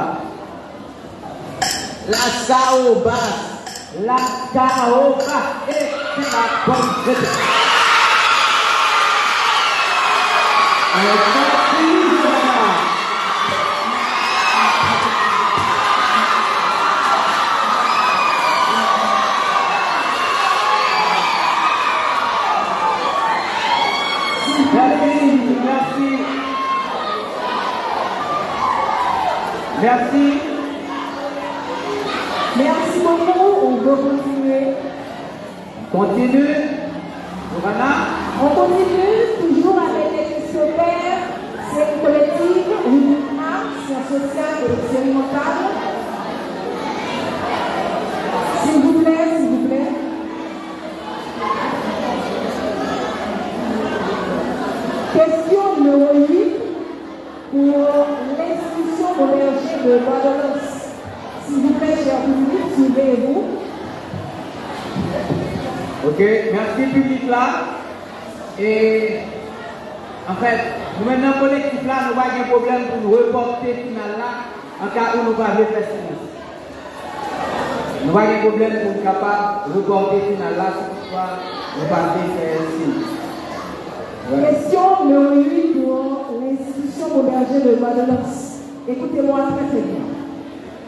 F: La caoba.
A: La caoba. Et c'est la bonne réponse. Merci.
E: Merci beaucoup. On peut continuer.
A: Continue. Johanna.
E: On continue toujours avec les questionnaires. C'est une collective, rubrique A, sciences sociales et expérimentales. S'il vous plaît, s'il vous plaît. Question numéro 8 pour l'institution Auberger de Guadeloupe. S'il vous plaît, cher public, suivez-vous.
A: Ok, merci public là. Et en fait, nous maintenant collectif là, nous n'avons pas de problème pour nous reporter final là, en cas où nous ne pouvons pas faire silence. Nous n'avons pas de problème pour nous capables de reporter final là, si toutefois nous ne pouvons pas faire silence.
E: Question numéro 8 pour l'institution Auberger de Guadeloupe. Écoutez-moi très bien.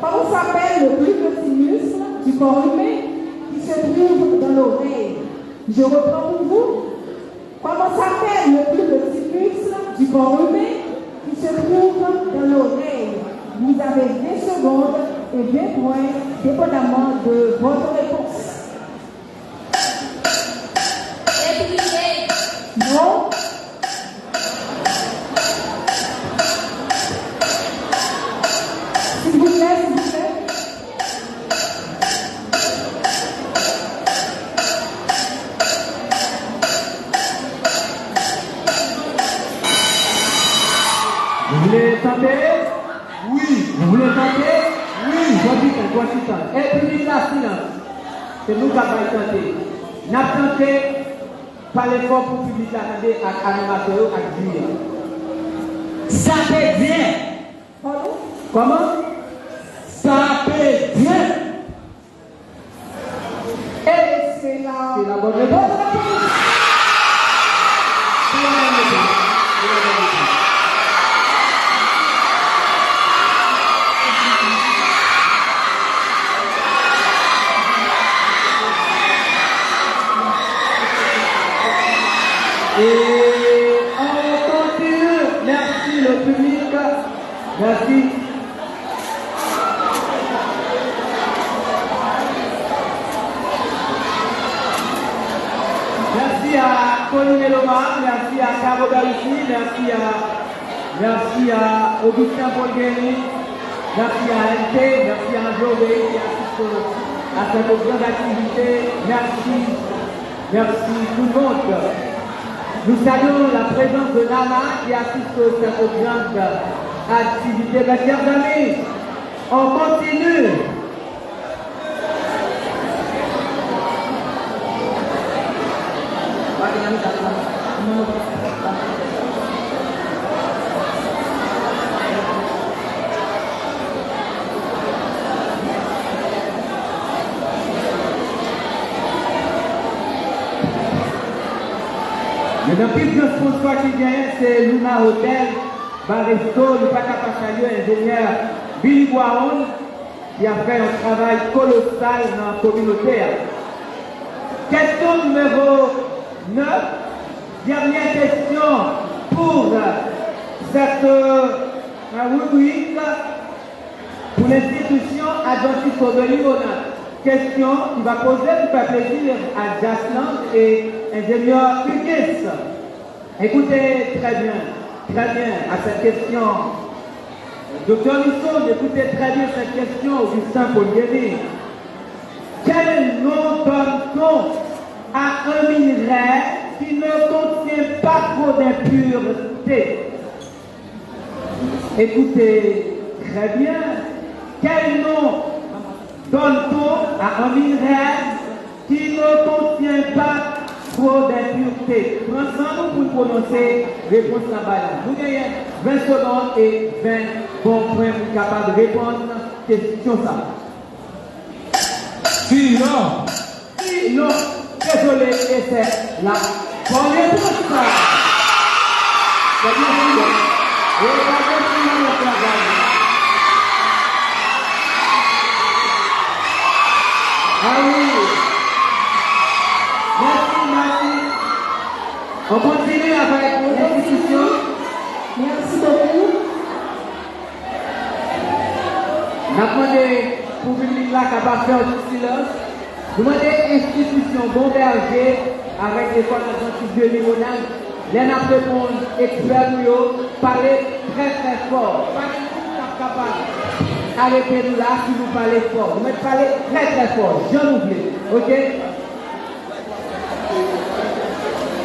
E: Comment s'appelle le plus petit muscle du corps humain qui se trouve dans l'oreille? Je reprends pour vous. Comment s'appelle le plus petit muscle du corps humain qui se trouve dans l'oreille? Vous avez 20 secondes et 20 points, dépendamment de votre réponse. Non. S'il vous plaît, s'il vous plaît.
A: Vous voulez tenter?
F: Oui.
A: Vous voulez tenter?
F: Oui.
A: Voici ça. Et public là, silence. C'est nous qui avons tenté. Nous avons tenté par l'effort pour le public là, attendez, avec l'animateur, avec Julien.
F: Ça fait bien.
E: Pardon?
A: Comment?
F: Ça fait bien.
E: Et c'est la
A: bonne réponse. C'est la bonne réponse. Et on continue. Merci le public. Merci. Merci à Colin Eloma, merci à Caro Darissi, merci à Augustin Polgeni, merci à LT, merci à Jové qui assiste à cette grande activité. Merci tout le monde. Nous saluons la présence de Nana qui assiste à cette grande activité. Mes chers amis, on continue. Mais dans plus de sponsor qui vient, c'est Luna Hotel, Baresto, le Pacapachalio, ingénieur Billy Boiron, qui a fait un travail colossal dans la communauté. Question numéro 9. Dernière question pour cette rubrique pour l'institution Adventiste au Limonade. Question qui va poser pour faire plaisir à Jaslan et ingénieur Hugues. Écoutez très bien à cette question. Docteur Lisson, écoutez très bien cette question, Augustin Polieri. Quel nom donne-t-on à un minerai qui ne contient pas trop d'impuretés? Écoutez très bien. Quel nom donne-t-on à un minerai qui ne contient pas trop d'impuretés? Prenons-nous pour prononcer réponse là-bas. Vous gagnez 20 secondes et 20 bons points pour capable de répondre à la question ça.
F: Sinon.
A: Non, désolé, et c'est la bonne réponse. C'est bien sûr. Regardez comment le travail. Ah oui. Merci. On continue avec l'institution.
E: Merci beaucoup.
A: On a demandé pour public là qui va faire du silence. Demandez institution Bon Berger avec l'école Adventiste de Limonade. Les n'a répondu experts parlez très fort. Pas du tout capable. Arrêtez-nous là si vous parlez fort. Vous mettez parler très fort. J'en oublie. Ok?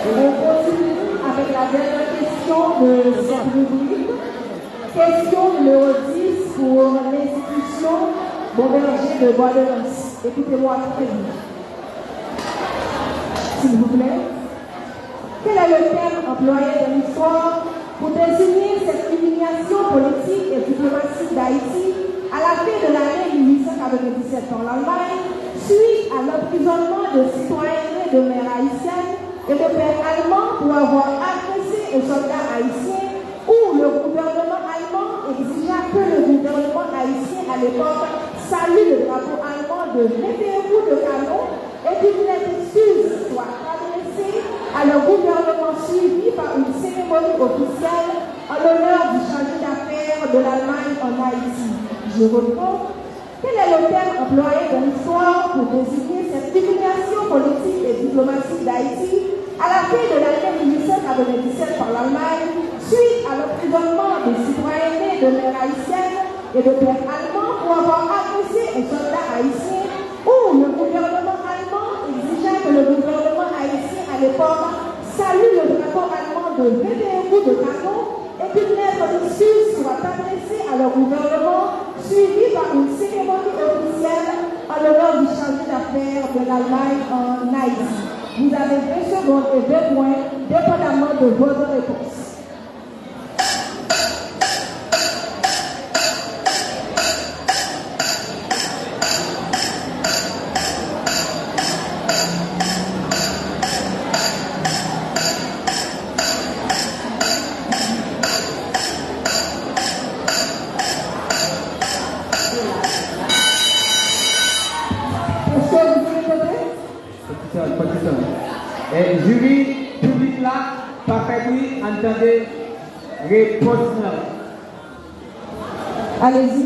E: On continue avec la dernière question de cette rubrique. Question numéro 10 pour l'institution Bon Berger de Bois-de-Lens. Écoutez-moi très bien. S'il vous plaît. Quel est le terme employé dans l'histoire pour désigner cette humiliation politique et diplomatique d'Haïti à la fin de l'année 1897 par l'Allemagne, suite à l'emprisonnement de citoyens de mères haïtiennes et de pères allemands pour avoir agressé un soldat haïtien où le gouvernement allemand exigea que le gouvernement haïtien à l'époque salue le drapeau allemand de 21 coups de canon et qu'une lettre d'excuse soit adressée à le gouvernement suivi par une cérémonie officielle en l'honneur du chargé d'affaires de l'Allemagne en Haïti. Je reprends. Quel est le terme employé dans l'histoire pour désigner cette humiliation politique et diplomatique d'Haïti à la fin de l'année 1897 par l'Allemagne, suite à l'emprisonnement des citoyens de mères haïtiennes et de pères allemands pour avoir agressé un soldat haïtien où le gouvernement allemand exigeait que le gouvernement haïtien à l'époque salue le drapeau allemand de 21 coups de canon et qu'une lettre d'excuse soit adressée à leur gouvernement suivie par une cérémonie officielle en l'honneur du chargé d'affaires de l'Allemagne en Haïti. Vous avez 2 secondes et 2 points, dépendamment de votre réponse.
A: Et jury public là, parfait, oui, entendez, réponse.
E: Allez-y.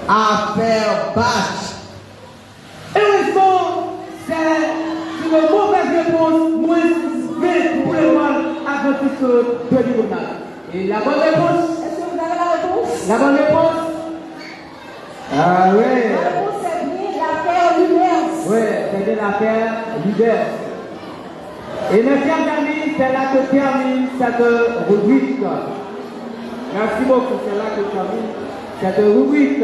F: Affaire basse.
A: Et oui, c'est une mauvaise réponse, moins 20 pour le mal Adventiste de Limonade. Et la bonne réponse?
E: Est-ce que vous avez la réponse?
A: La bonne réponse? Ah ouais.
E: La réponse est bien l'affaire Luders.
A: Oui, c'est bien l'affaire Luders. Et mes chers amis, c'est là que termine cette rubrique. Merci beaucoup, c'est là que termine cette rubrique.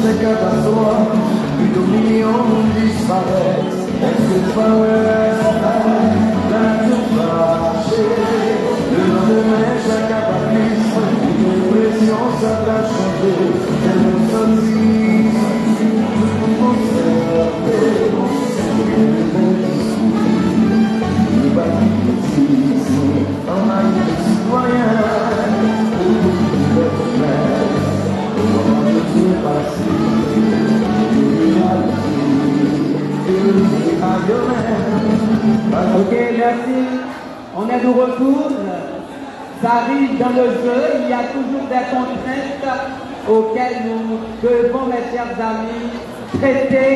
H: c'est catastrophe, plus de millions disparaissent. Est-ce que pas la tout marché? Le lendemain, chaque cataclysme, une pression, ça va changer. Et le soleil, le banditisme, on a eu des citoyens, le problème, comment je suis passé,
A: Ok, merci. On est de retour. Ça arrive dans le jeu. Il y a toujours des contraintes auxquelles nous devons, mes chers amis, traiter.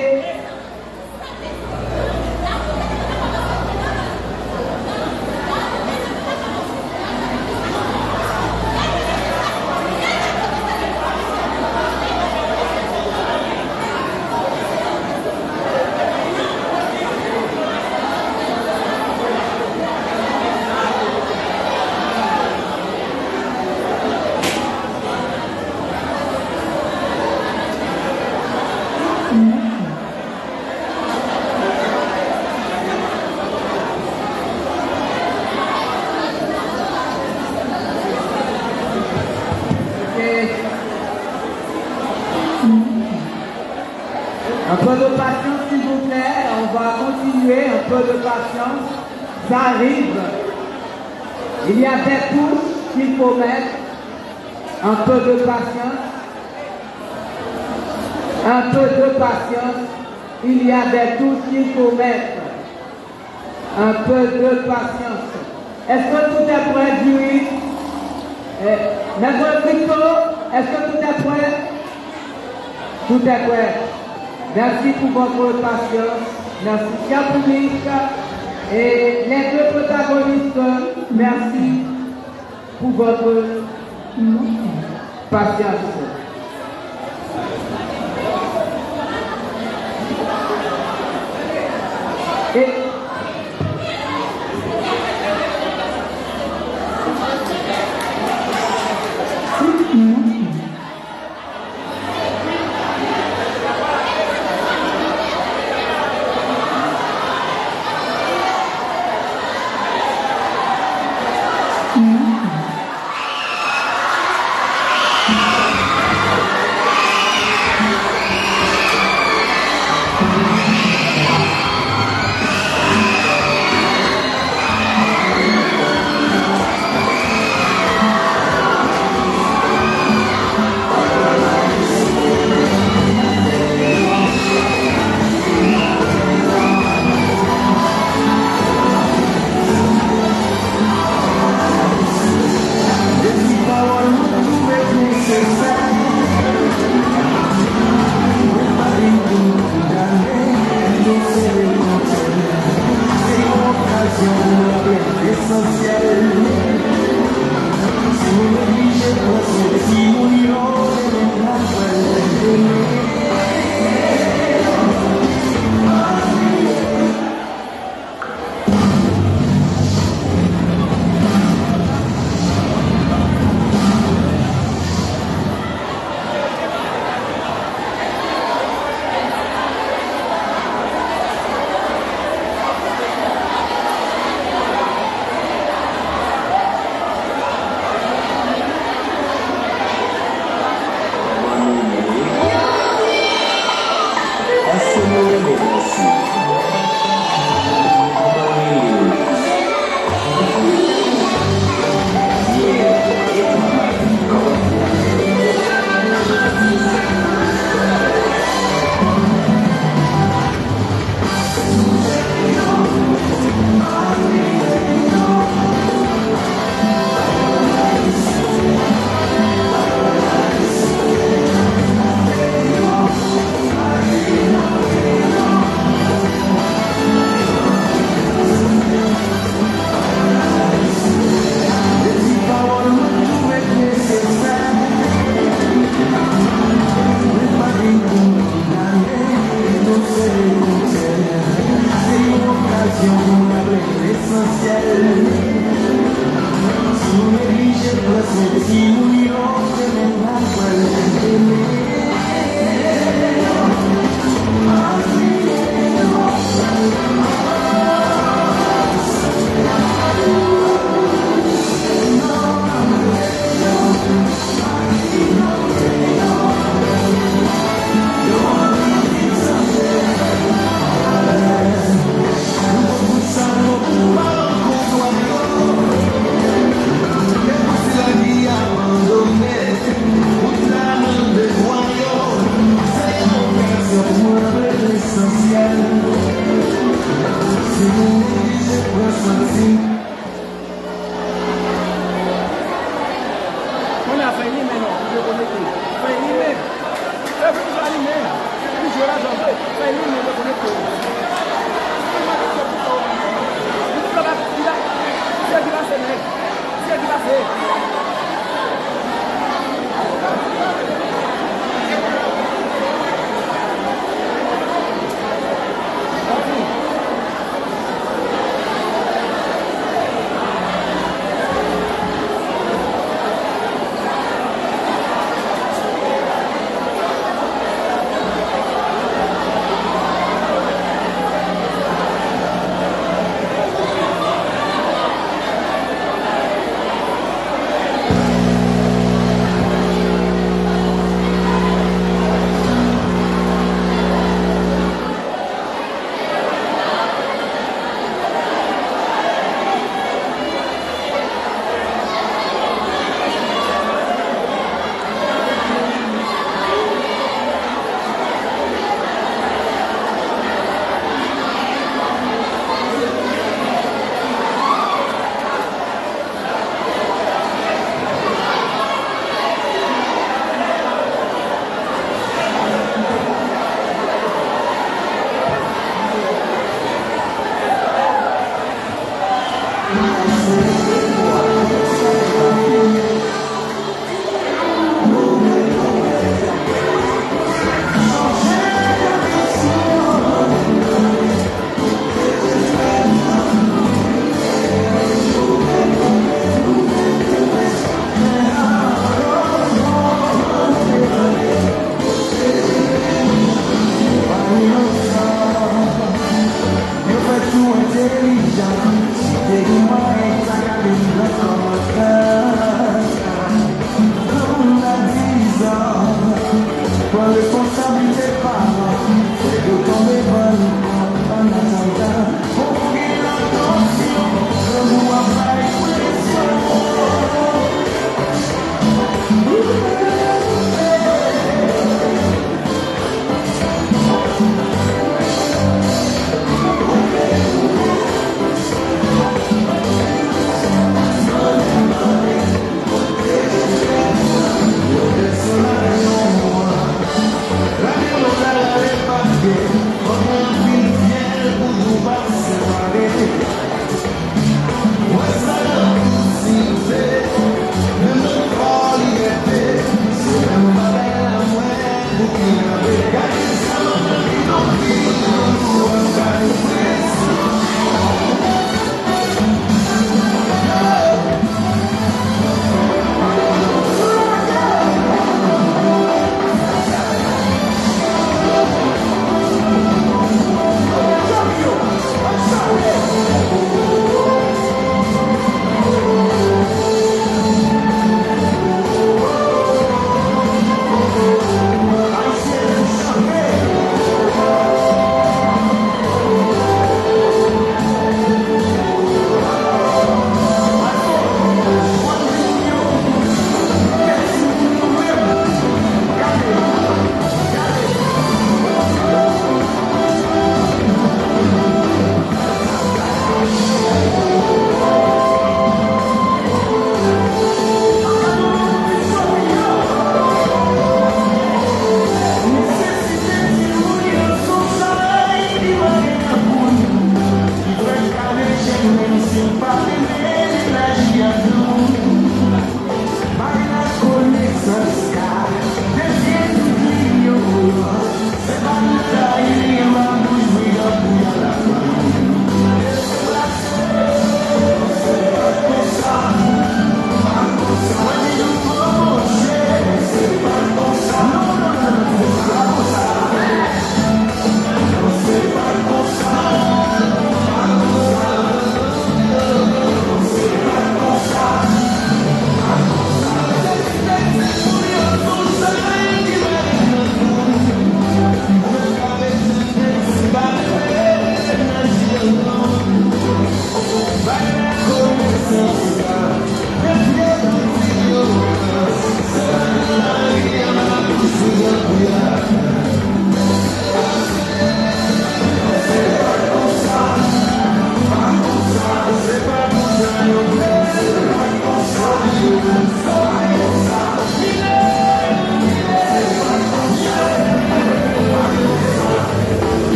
A: Un peu de patience, s'il vous plaît. On va continuer. Un peu de patience. Ça arrive. Il y a des touches qu'il faut mettre. Un peu de patience. Un peu de patience. Il y a des touches qu'il faut mettre. Un peu de patience. Est-ce que tout est prêt, Julie? Maître Victor, est-ce que tout est prêt? Tout est prêt. Merci pour votre patience. Merci, cher public. Et les deux protagonistes, merci pour votre patience. Et
B: vous connecter. Fais l'email. Fais vous animer. Puis je la j'en fais. Fais l'email de connecter. C'est qui va se mettre. C'est qui va se mettre.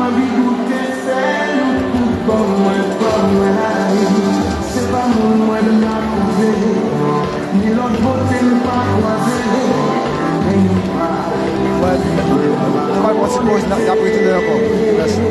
H: envie de goûter, c'est nous tout comme moi, c'est pas moi de la causer, ni l'autre beauté ne pas croiser.
B: On va continuer, on a pris tout de encore. Merci.